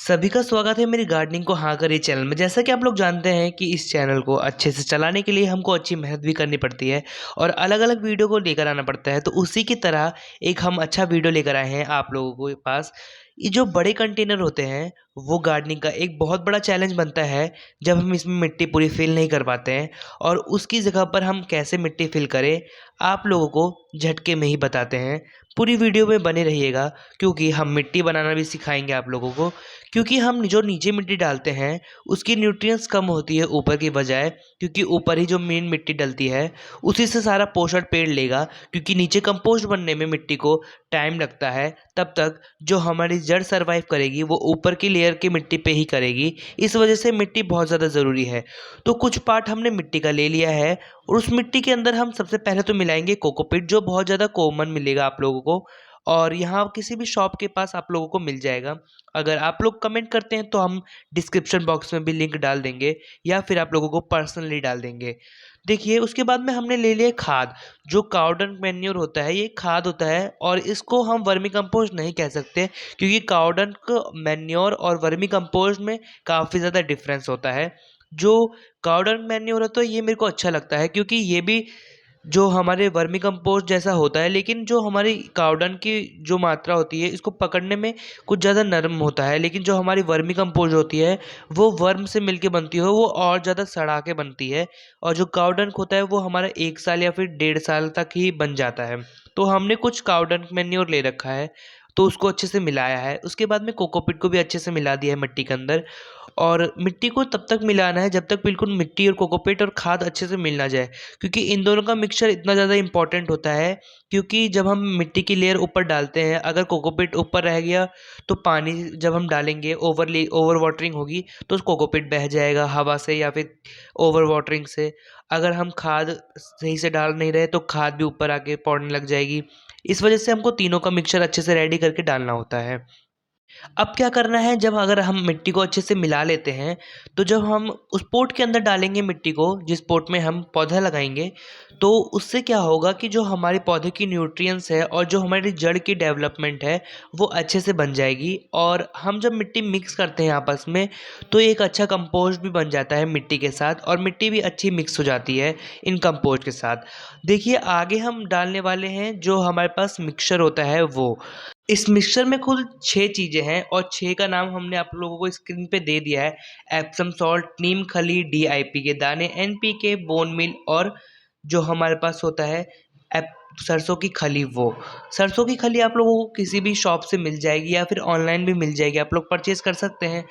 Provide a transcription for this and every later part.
सभी का स्वागत है मेरी गार्डनिंग को हाँ करिए चैनल में। जैसा कि आप लोग जानते हैं कि इस चैनल को अच्छे से चलाने के लिए हमको अच्छी मेहनत भी करनी पड़ती है और अलग-अलग वीडियो को लेकर आना पड़ता है। तो उसी की तरह एक हम अच्छा वीडियो लेकर आए हैं आप लोगों के पास। ये जो बड़े कंटेनर होते हैं, वो गार्डनिंग का एक बहुत बड़ा चैलेंज बनता है जब हम इसमें मिट्टी पूरी फिल नहीं कर पाते हैं और उसकी जगह पर हम कैसे मिट्टी फिल करें, आप लोगों को झटके में ही बताते हैं। पूरी वीडियो में बने रहिएगा क्योंकि हम मिट्टी बनाना भी सिखाएँगे आप लोगों को। क्योंकि हम जो नीचे मिट्टी डालते हैं उसकी न्यूट्रिएंट्स कम होती है ऊपर की बजाय, क्योंकि ऊपर ही जो मेन मिट्टी डलती है उसी से सारा पोषण पेड़ लेगा। क्योंकि नीचे कंपोस्ट बनने में मिट्टी को टाइम लगता है, तब तक जो हमारी जड़ सरवाइव करेगी वो ऊपर की लेयर की मिट्टी पे ही करेगी। इस वजह से मिट्टी बहुत ज़्यादा ज़रूरी है। तो कुछ पार्ट हमने मिट्टी का ले लिया है और उस मिट्टी के अंदर हम सबसे पहले तो मिलाएंगे कोकोपीट, जो बहुत ज़्यादा कॉमन मिलेगा आप लोगों को और यहाँ किसी भी शॉप के पास आप लोगों को मिल जाएगा। अगर आप लोग कमेंट करते हैं तो हम डिस्क्रिप्शन बॉक्स में भी लिंक डाल देंगे या फिर आप लोगों को पर्सनली डाल देंगे। देखिए, उसके बाद में हमने ले लिया खाद, जो काऊ डंग मैन्योर होता है, ये खाद होता है और इसको हम वर्मी कंपोस्ट नहीं कह सकते, क्योंकि काऊ डंग मैन्योर और वर्मी कंपोस्ट में काफ़ी ज़्यादा डिफरेंस होता है। जो काऊ डंग मैन्योर है तो ये मेरे को अच्छा लगता है, क्योंकि ये भी जो हमारे वर्मी कंपोस्ट जैसा होता है, लेकिन जो हमारी कावडन की जो मात्रा होती है इसको पकड़ने में कुछ ज़्यादा नरम होता है। लेकिन जो हमारी वर्मी कंपोस्ट होती है वो वर्म से मिलके बनती है, वो और ज़्यादा सड़ा के बनती है और जो कावडन होता है वो हमारा 1 साल या फिर 1.5 साल तक ही बन जाता है। तो हमने कुछ कावडन मैन्योर ले रखा है, तो उसको अच्छे से मिलाया है। उसके बाद में कोकोपीट को भी अच्छे से मिला दिया है मिट्टी के अंदर और मिट्टी को तब तक मिलाना है जब तक बिल्कुल मिट्टी और कोकोपीट और खाद अच्छे से मिल ना जाए, क्योंकि इन दोनों का मिक्सचर इतना ज़्यादा इम्पोर्टेंट होता है। क्योंकि जब हम मिट्टी की लेयर ऊपर डालते हैं, अगर कोकोपीट ऊपर रह गया तो पानी जब हम डालेंगे ओवर वाटरिंग होगी तो कोकोपीट बह जाएगा हवा से या फिर ओवर वाटरिंग से। अगर हम खाद सही से डाल नहीं रहे तो खाद भी ऊपर आके पौड़ने लग जाएगी। इस वजह से हमको तीनों का मिक्सचर अच्छे से रेडी करके डालना होता है। अब क्या करना है, जब अगर हम मिट्टी को अच्छे से मिला लेते हैं, तो जब हम उस पोट के अंदर डालेंगे मिट्टी को, जिस पोट में हम पौधा लगाएँगे, तो उससे क्या होगा कि जो हमारे पौधे की न्यूट्रिएंट्स है और जो हमारी जड़ की डेवलपमेंट है, वो अच्छे से बन जाएगी। और हम जब मिट्टी मिक्स करते हैं आपस में, तो एक अच्छा कंपोस्ट भी बन जाता है मिट्टी के साथ और मिट्टी भी अच्छी मिक्स हो जाती है इन कंपोस्ट के साथ। देखिए, आगे हम डालने वाले हैं जो हमारे पास मिक्सचर होता है वो। इस मिक्सचर में कुल 6 चीज़ें हैं और 6 का नाम हमने आप लोगों को स्क्रीन पे दे दिया है। एप्सम सॉल्ट, नीम खली, डीआईपी के दाने, एनपीके, बोन मील और जो हमारे पास होता है एप सरसों की खली वो। सरसों की खली आप लोगों को किसी भी शॉप से मिल जाएगी या फिर ऑनलाइन भी मिल जाएगी, आप लोग परचेज़ कर सकते हैं।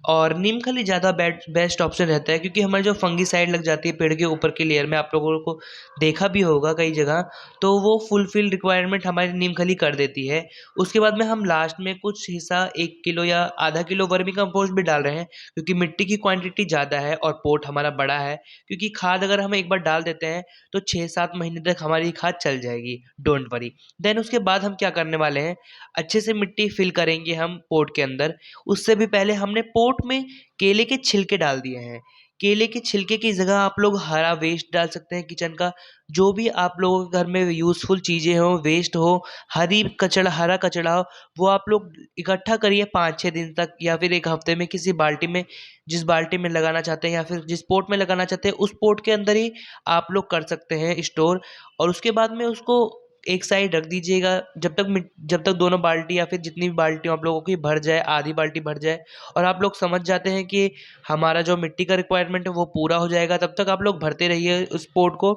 और नीम खली ज़्यादा बेस्ट ऑप्शन रहता है, क्योंकि हमारी जो फंगीसाइड लग जाती है पेड़ के ऊपर की लेयर में, आप लोगों को देखा भी होगा कई जगह, तो वो फुलफिल रिक्वायरमेंट हमारी नीम खली कर देती है। उसके बाद में हम लास्ट में कुछ हिस्सा 1 किलो या आधा किलो वर्मी कंपोस्ट भी डाल रहे हैं, क्योंकि मिट्टी की क्वांटिटी ज़्यादा है और पोट हमारा बड़ा है। क्योंकि खाद अगर हम एक बार डाल देते हैं तो 6-7 महीने तक हमारी खाद चल जाएगी, डोंट वरी। देन उसके बाद हम क्या करने वाले हैं, अच्छे से मिट्टी फिल करेंगे हम पोट के अंदर। उससे भी पहले हमने पोट में केले के छिलके डाल दिए हैं। केले के छिलके की जगह आप लोग हरा वेस्ट डाल सकते हैं किचन का, जो भी आप लोगों के घर में यूज़फुल चीज़ें हों, वेस्ट हो, हरा कचरा हो, वो आप लोग इकट्ठा करिए 5-6 दिन तक या फिर 1 हफ्ते में किसी बाल्टी में, जिस बाल्टी में लगाना चाहते हैं या फिर जिस पॉट में लगाना चाहते हैं, उस पॉट के अंदर ही आप लोग कर सकते हैं स्टोर। और उसके बाद में उसको एक साइड रख दीजिएगा जब तक दोनों बाल्टी या फिर जितनी भी बाल्टी आप लोगों की भर जाए, आधी बाल्टी भर जाए और आप लोग समझ जाते हैं कि हमारा जो मिट्टी का रिक्वायरमेंट है वो पूरा हो जाएगा, तब तक आप लोग भरते रहिए उस पॉट को।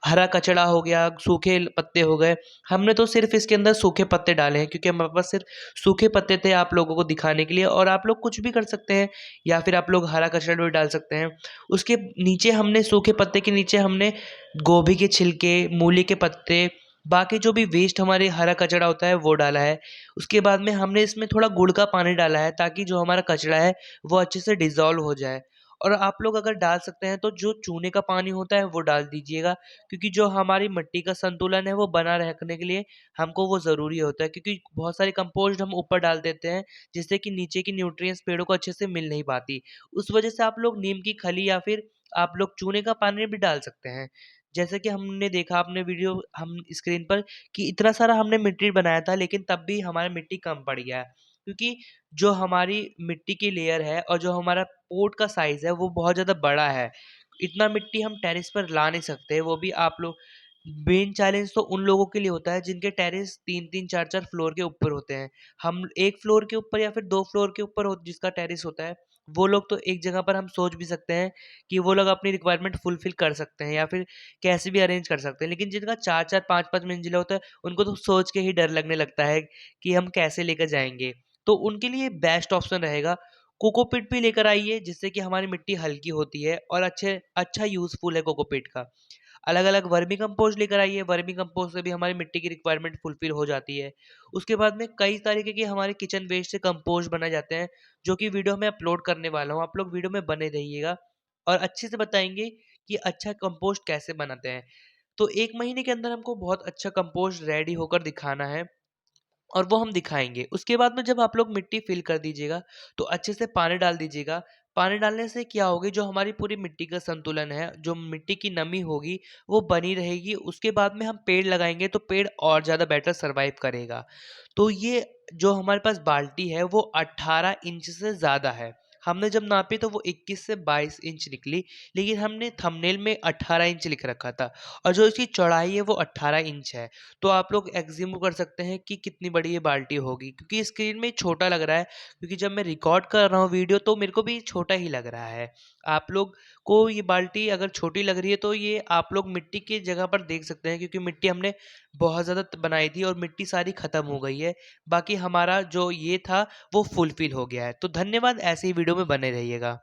हरा कचड़ा हो गया, सूखे पत्ते हो गए, हमने तो सिर्फ़ इसके अंदर सूखे पत्ते डाले हैं क्योंकि हमारे पास सिर्फ़ सूखे पत्ते थे आप लोगों को दिखाने के लिए, और आप लोग कुछ भी कर सकते हैं या फिर आप लोग हरा कचड़ा भी डाल सकते हैं। उसके नीचे हमने सूखे पत्ते के नीचे हमने गोभी के छिलके, मूली के पत्ते, बाकी जो भी वेस्ट हमारे हरा कचरा होता है वो डाला है। उसके बाद में हमने इसमें थोड़ा गुड़ का पानी डाला है ताकि जो हमारा कचरा है वो अच्छे से डिज़ॉल्व हो जाए। और आप लोग अगर डाल सकते हैं तो जो चूने का पानी होता है वो डाल दीजिएगा, क्योंकि जो हमारी मिट्टी का संतुलन है वो बना रखने के लिए हमको वो ज़रूरी होता है, क्योंकि बहुत सारी कंपोस्ट हम ऊपर डाल देते हैं जिससे कि नीचे की न्यूट्रिएंट्स पेड़ों को अच्छे से मिल नहीं पाती। उस वजह से आप लोग नीम की खली या फिर आप लोग चूने का पानी भी डाल सकते हैं। जैसे कि हमने देखा आपने वीडियो हम स्क्रीन पर कि इतना सारा हमने मिट्टी बनाया था लेकिन तब भी हमारा मिट्टी कम पड़ गया है। क्योंकि जो हमारी मिट्टी की लेयर है और जो हमारा पोट का साइज़ है वो बहुत ज़्यादा बड़ा है। इतना मिट्टी हम टेरेस पर ला नहीं सकते, वो भी आप लोग मेन चैलेंज तो उन लोगों के लिए होता है जिनके टेरेस 3-3 4-4 फ्लोर के ऊपर होते हैं। हम 1 फ्लोर के ऊपर या फिर 2 फ्लोर के ऊपर हो जिसका टेरेस होता है, वो लोग तो एक जगह पर हम सोच भी सकते हैं कि वो लोग अपनी रिक्वायरमेंट फुलफ़िल कर सकते हैं या फिर कैसे भी अरेंज कर सकते हैं। लेकिन जिनका 4-4 5-5 मंजिला होता है, उनको तो सोच के ही डर लगने लगता है कि हम कैसे लेकर जाएँगे। तो उनके लिए बेस्ट ऑप्शन रहेगा कोकोपीट भी लेकर आइए, जिससे कि हमारी मिट्टी हल्की होती है और अच्छा यूज़फुल है कोकोपीट का। अलग-अलग वर्मी कंपोस्ट लेकर आइए, वर्मी कंपोस्ट से भी हमारी मिट्टी की रिक्वायरमेंट फुलफ़िल हो जाती है। उसके बाद में कई तरीके के हमारे किचन वेस्ट से कंपोस्ट बनाए जाते हैं, जो कि वीडियो में अपलोड करने वाला हूँ। आप लोग वीडियो में बने रहिएगा और अच्छे से बताएँगे कि अच्छा कंपोस्ट कैसे बनाते हैं। तो 1 महीने के अंदर हमको बहुत अच्छा कंपोस्ट रेडी होकर दिखाना है और वो हम दिखाएँगे। उसके बाद में जब आप लोग मिट्टी फ़िल कर दीजिएगा, तो अच्छे से पानी डाल दीजिएगा। पानी डालने से क्या होगी, जो हमारी पूरी मिट्टी का संतुलन है, जो मिट्टी की नमी होगी, वो बनी रहेगी। उसके बाद में हम पेड़ लगाएँगे, तो पेड़ और ज़्यादा बेटर सर्वाइव करेगा। तो ये जो हमारे पास बाल्टी है, वो 18 इंच से ज़्यादा है। हमने जब नापी तो वो 21 से 22 इंच निकली, लेकिन हमने थंबनेल में 18 इंच लिख रखा था और जो इसकी चौड़ाई है, वो 18 इंच है। तो आप लोग एज़्यूम कर सकते हैं कि कितनी बड़ी ये बाल्टी होगी, क्योंकि स्क्रीन में छोटा लग रहा है, क्योंकि जब मैं रिकॉर्ड कर रहा हूँ वीडियो तो मेरे को भी छोटा ही लग रहा है। आप लोग को ये बाल्टी अगर छोटी लग रही है तो ये आप लोग मिट्टी की जगह पर देख सकते हैं, क्योंकि मिट्टी हमने बहुत ज़्यादा बनाई थी और मिट्टी सारी ख़त्म हो गई है। बाकी हमारा जो ये था वो फुलफ़िल हो गया है। तो धन्यवाद, ऐसे ही वीडियो में बने रहिएगा।